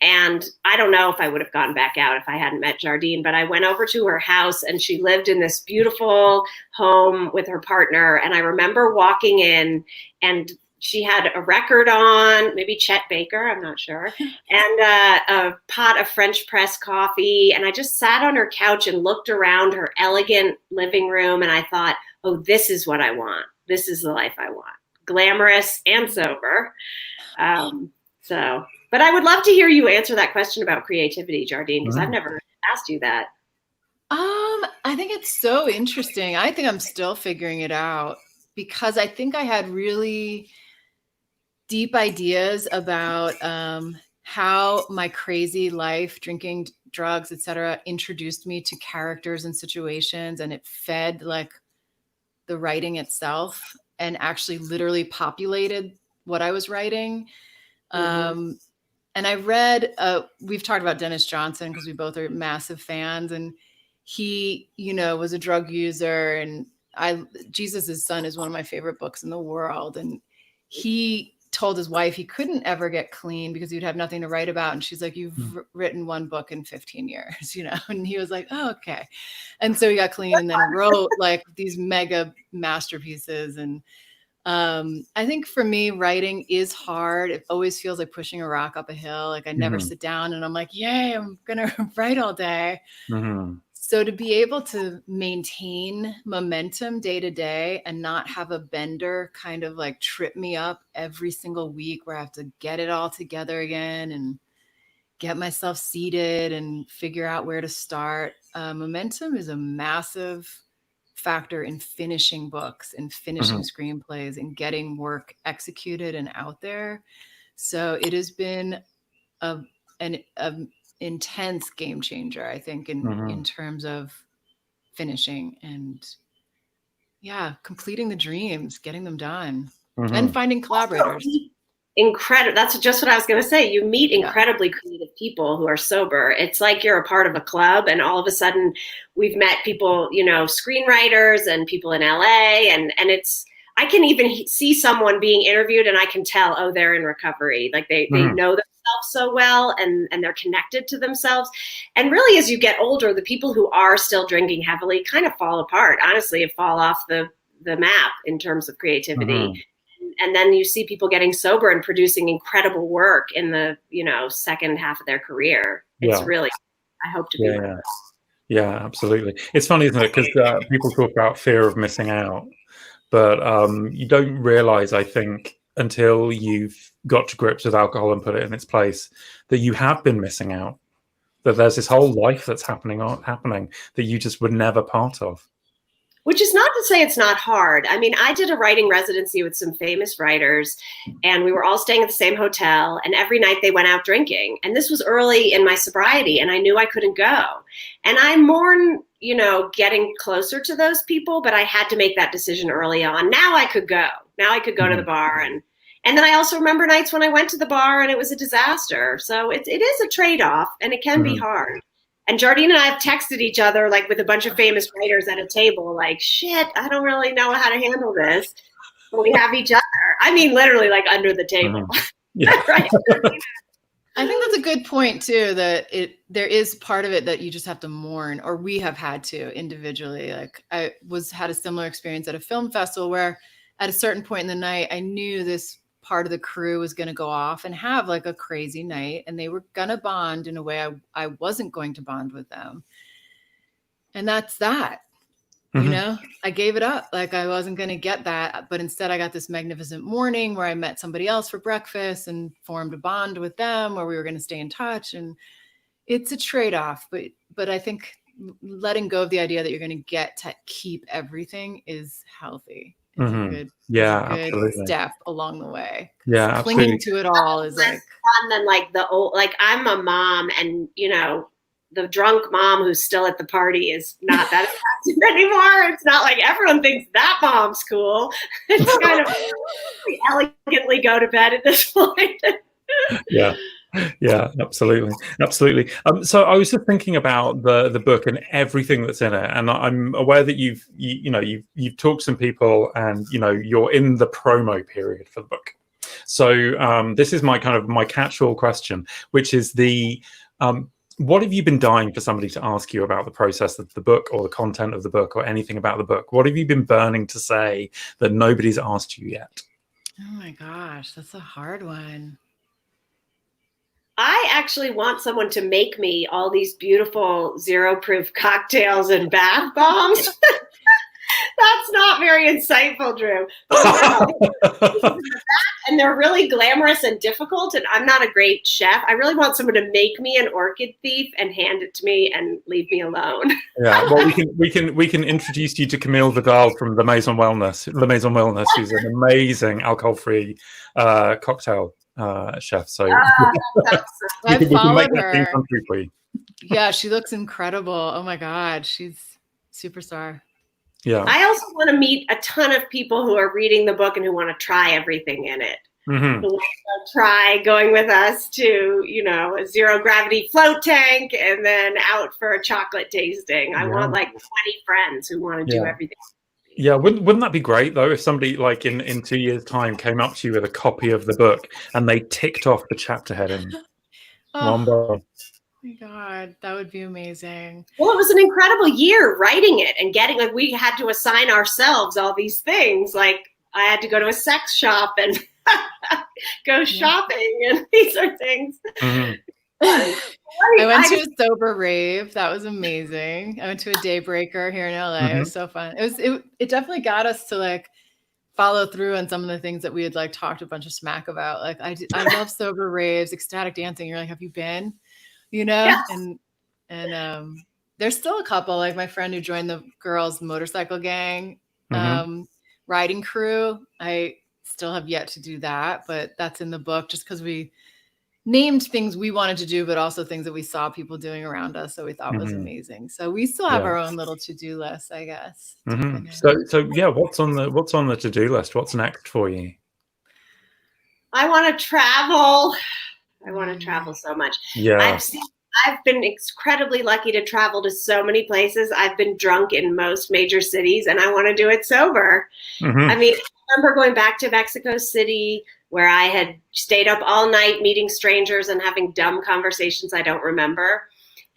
S3: And I don't know if I would have gone back out if I hadn't met Jardine, but I went over to her house and she lived in this beautiful home with her partner. And I remember walking in and she had a record on, maybe Chet Baker, I'm not sure, and a pot of French press coffee. And I just sat on her couch and looked around her elegant living room. And I thought, oh, this is what I want. This is the life I want. Glamorous and sober. But I would love to hear you answer that question about creativity, Jardine, because I've never asked you that.
S2: I think it's so interesting. I think I'm still figuring it out, because I think I had really deep ideas about how my crazy life, drinking, drugs, etc., introduced me to characters and situations, and it fed like the writing itself and actually literally populated what I was writing. And I read, we've talked about Dennis Johnson because we both are massive fans, and he, was a drug user, and Jesus' Son is one of my favorite books in the world. And he told his wife he couldn't ever get clean because he'd have nothing to write about. And she's like, you've written one book in 15 years, you know? And he was like, oh, okay. And so he got clean and then wrote like these mega masterpieces. And I think for me, writing is hard. It always feels like pushing a rock up a hill. Like I never sit down and I'm like, yay, I'm going to write all day. So to be able to maintain momentum day to day and not have a bender kind of like trip me up every single week where I have to get it all together again and get myself seated and figure out where to start. Momentum is a massive factor in finishing books and finishing screenplays and getting work executed and out there. So it has been an intense game changer, I think, in terms of finishing and completing the dreams, getting them done, and finding collaborators.
S3: Incredible. That's just what I was going to say. You meet incredibly creative people who are sober. It's like you're a part of a club, and all of a sudden we've met people, you know, screenwriters and people in LA, and it's, I can even see someone being interviewed and I can tell, oh, they're in recovery. Like they know themselves so well and they're connected to themselves. And really, as you get older, the people who are still drinking heavily kind of fall apart. Honestly, it fall off the map in terms of creativity. And then you see people getting sober and producing incredible work in the, you know, second half of their career. It's really, I hope to be one of those.
S1: Yeah, absolutely. It's funny, isn't it? Because people talk about fear of missing out. But you don't realize, I think, until you've got to grips with alcohol and put it in its place, that you have been missing out. That there's this whole life that's happening that you just were never part of.
S3: Which is not to say it's not hard. I mean, I did a writing residency with some famous writers, and we were all staying at the same hotel, and every night they went out drinking. And this was early in my sobriety, and I knew I couldn't go. And I mourn, you know, getting closer to those people, but I had to make that decision early on. Now I could go. Now I could go to the bar. And then I also remember nights when I went to the bar and it was a disaster. So it is a trade-off, and it can be hard. And Jardine and I have texted each other, like with a bunch of famous writers at a table, like, shit, I don't really know how to handle this. But we have each other. I mean, literally like under the table. Right?
S2: I think that's a good point too, that there is part of it that you just have to mourn, or we have had to individually. Like I had a similar experience at a film festival where at a certain point in the night, I knew this part of the crew was going to go off and have like a crazy night, and they were going to bond in a way I wasn't going to bond with them. And that's that, you know, I gave it up. Like I wasn't going to get that, but instead I got this magnificent morning where I met somebody else for breakfast and formed a bond with them where we were going to stay in touch. And it's a trade-off, but I think letting go of the idea that you're going to get to keep everything is healthy. It's a good step along the way.
S1: Yeah,
S2: clinging to it all is like
S3: fun than like the old. Like I'm a mom, and you know, the drunk mom who's still at the party is not that attractive anymore. It's not like everyone thinks that mom's cool. It's kind of elegantly go to bed at this point.
S1: Yeah, absolutely. So I was just thinking about the book and everything that's in it, and I'm aware that you've talked to some people, and you know you're in the promo period for the book. So this is my catch-all question, which is what have you been dying for somebody to ask you about the process of the book or the content of the book or anything about the book? What have you been burning to say that nobody's asked you yet?
S2: Oh my gosh, that's a hard one.
S3: I actually want someone to make me all these beautiful zero-proof cocktails and bath bombs. That's not very insightful, Drew. And they're really glamorous and difficult, and I'm not a great chef. I really want someone to make me an orchid thief and hand it to me and leave me alone.
S1: Yeah, well, we can introduce you to Camille Vidal from the Maison Wellness, who's an amazing alcohol-free cocktail chef. So
S2: I followed her. Yeah, she looks incredible. Oh my God, she's superstar.
S1: Yeah.
S3: I also want to meet a ton of people who are reading the book and who want to try everything in it. Who want to try going with us to, you know, a zero gravity float tank and then out for a chocolate tasting. I want like 20 friends who want to do everything.
S1: Yeah, wouldn't that be great though if somebody like in 2 years' time came up to you with a copy of the book and they ticked off the chapter heading one by one?
S2: My God, that would be amazing.
S3: Well, it was an incredible year writing it and getting, like, we had to assign ourselves all these things. Like, I had to go to a sex shop and go shopping, and these are things.
S1: Mm-hmm.
S2: I went to a sober rave. That was amazing. I went to a daybreaker here in LA. It was so fun. It definitely got us to like follow through on some of the things that we had like talked a bunch of smack about. Like I love sober raves, ecstatic dancing. You're like, have you been? You know? Yes. And there's still a couple, like my friend who joined the girls' motorcycle gang riding crew. I still have yet to do that, but that's in the book just because we named things we wanted to do, but also things that we saw people doing around us. So we thought was amazing. So we still have our own little to-do list, I guess.
S1: So yeah, what's on the to-do list? What's next for you?
S3: I want to travel. I want to travel so much.
S1: Yeah.
S3: I've been incredibly lucky to travel to so many places. I've been drunk in most major cities, and I want to do it sober. I mean, I remember going back to Mexico City, where I had stayed up all night meeting strangers and having dumb conversations I don't remember.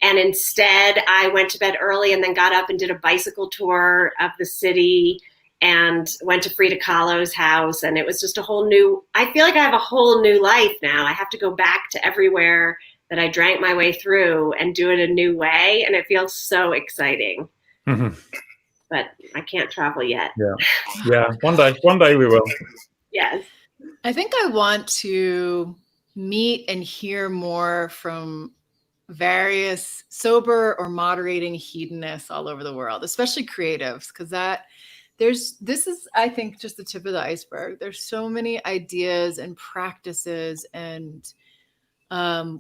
S3: And instead, I went to bed early and then got up and did a bicycle tour of the city and went to Frida Kahlo's house. And it was just I feel like I have a whole new life now. I have to go back to everywhere that I drank my way through and do it a new way. And it feels so exciting. But I can't travel yet.
S1: Yeah. One day we will.
S3: Yes.
S2: I think I want to meet and hear more from various sober or moderating hedonists all over the world, especially creatives, because this is, I think, just the tip of the iceberg. There's so many ideas and practices and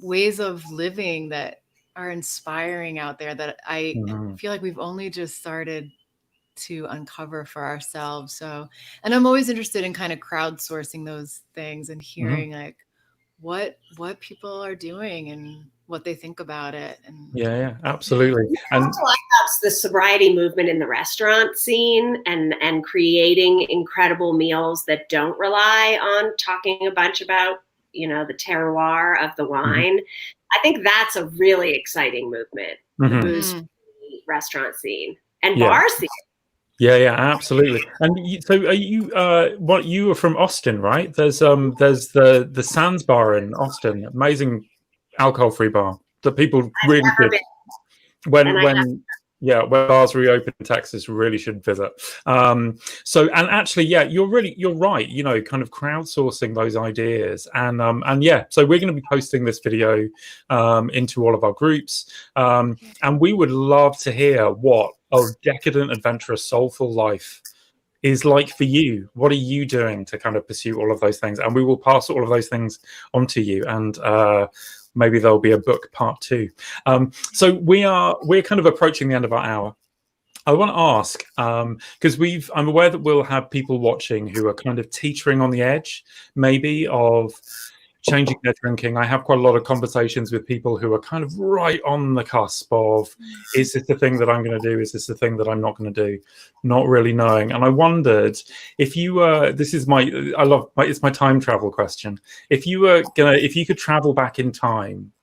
S2: ways of living that are inspiring out there that I feel like we've only just started to uncover for ourselves. So, and I'm always interested in kind of crowdsourcing those things and hearing like what people are doing and what they think about it. And
S1: yeah, absolutely.
S3: And about the sobriety movement in the restaurant scene and creating incredible meals that don't rely on talking a bunch about, the terroir of the wine. I think that's a really exciting movement. The booze restaurant scene and bar scene.
S1: Yeah, absolutely. And so are you? You were from Austin, right? There's the Sands Bar in Austin, amazing alcohol-free bar that people really should. When bars reopen in Texas, really should visit. And actually, you're right. Kind of crowdsourcing those ideas, and so we're going to be posting this video into all of our groups, and we would love to hear what a decadent, adventurous, soulful life is like for you. What are you doing to kind of pursue all of those things? And we will pass all of those things on to you, and maybe there'll be a book part 2. So we're kind of approaching the end of our hour. I want to ask, because I'm aware that we'll have people watching who are kind of teetering on the edge, maybe, of changing their drinking. I have quite a lot of conversations with people who are kind of right on the cusp of, is this the thing that I'm going to do? Is this the thing that I'm not going to do? Not really knowing. And I wondered if you were, it's my time travel question. If you could travel back in time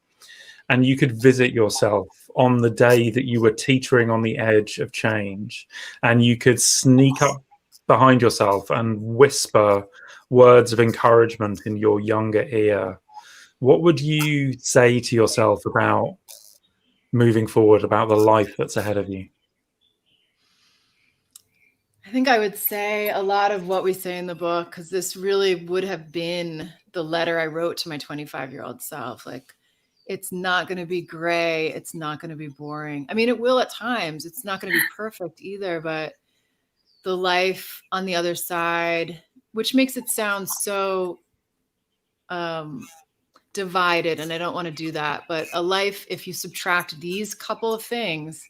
S1: and you could visit yourself on the day that you were teetering on the edge of change, and you could sneak up behind yourself and whisper words of encouragement in your younger ear, what would you say to yourself about moving forward, about the life that's ahead of you?
S2: I think I would say a lot of what we say in the book, because this really would have been the letter I wrote to my 25-year-old self. Like, it's not going to be gray. It's not going to be boring. I mean, it will at times. It's not going to be perfect either, but the life on the other side, which makes it sound so divided, and I don't want to do that, but a life, if you subtract these couple of things,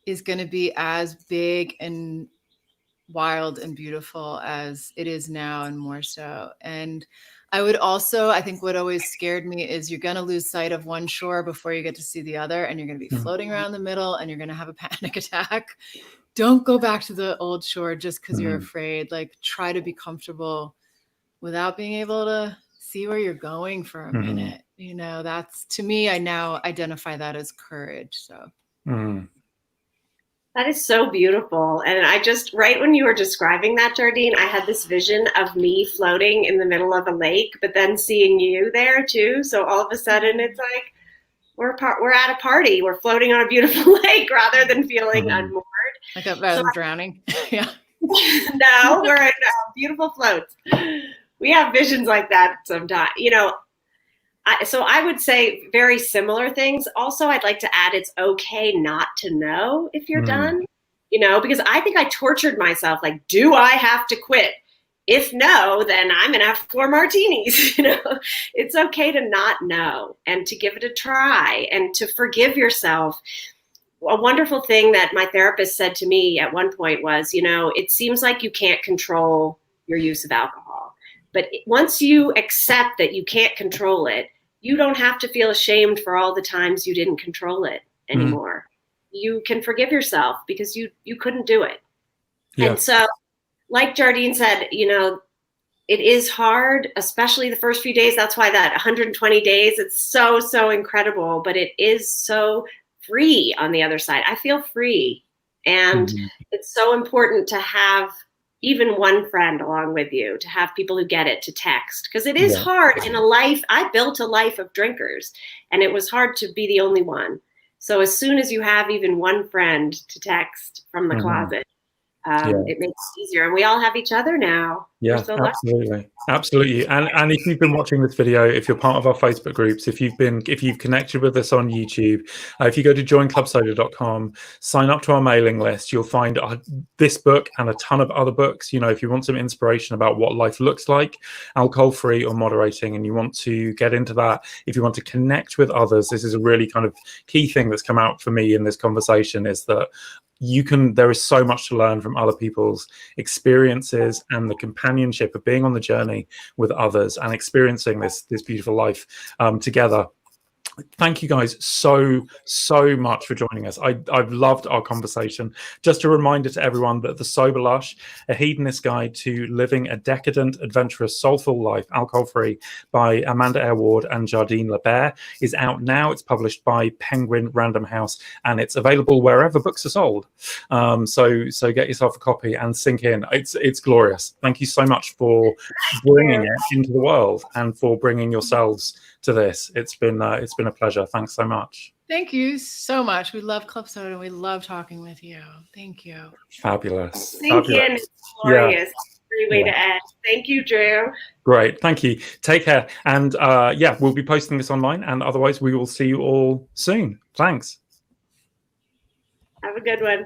S2: is going to be as big and wild and beautiful as it is now, and more so. And I would also, I think what always scared me is you're going to lose sight of one shore before you get to see the other, and you're going to be floating around the middle, and you're going to have a panic attack. Don't go back to the old shore just because you're afraid. Like, try to be comfortable without being able to see where you're going for a minute. You know, that's, to me, I now identify that as courage. So.
S3: That is so beautiful. And I just, right when you were describing that, Jardine, I had this vision of me floating in the middle of a lake, but then seeing you there too. So all of a sudden it's like, we're at a party. We're floating on a beautiful lake rather than feeling unmoored.
S2: Like I was drowning. Yeah.
S3: No, we're in beautiful floats. We have visions like that sometimes, you know. So I would say very similar things. Also, I'd like to add, it's okay not to know if you're done, you know, because I think I tortured myself. Like, do I have to quit? If no, then I'm going to have 4 martinis. You know, it's okay to not know and to give it a try and to forgive yourself. A wonderful thing that my therapist said to me at one point was, you know, it seems like you can't control your use of alcohol. But once you accept that you can't control it, you don't have to feel ashamed for all the times you didn't control it anymore. You can forgive yourself because you couldn't do it. Yeah. And so, like Jardine said, you know, it is hard, especially the first few days. That's why that 120 days, it's so, so incredible, but it is so free on the other side. I feel free. And it's so important to have even one friend along with you, to have people who get it, to text, because it is hard in a life. I built a life of drinkers, and it was hard to be the only one. So as soon as you have even one friend to text from the closet, it makes it easier. And we all have each other now.
S1: Yeah, so absolutely. Absolutely. And if you've been watching this video, if you're part of our Facebook groups, if you've connected with us on YouTube, if you go to joinclubsoda.com, sign up to our mailing list, you'll find this book and a ton of other books. You know, if you want some inspiration about what life looks like, alcohol-free or moderating, and you want to get into that, if you want to connect with others, this is a really kind of key thing that's come out for me in this conversation, is that there is so much to learn from other people's experiences and the companionship of being on the journey with others and experiencing this beautiful life together. Thank you guys so much for joining us. I've loved our conversation. Just a reminder to everyone that the Sober Lush, a hedonist guide to living a decadent, adventurous, soulful life, alcohol-free, by Amanda Eyre Ward and Jardine Libaire, is out now. It's published by Penguin Random House, and it's available wherever books are sold. So get yourself a copy and sink in. It's glorious. Thank you so much for bringing it into the world and for bringing yourselves to this. It's been a pleasure. Thanks so much.
S2: Thank you so much. We love Club Soda, and we love talking with you. Thank you.
S1: Fabulous.
S3: Thank you. It's glorious. Great way to end. Thank you, Drew.
S1: Great. Thank you. Take care. And we'll be posting this online, and otherwise we will see you all soon. Thanks.
S3: Have a good one.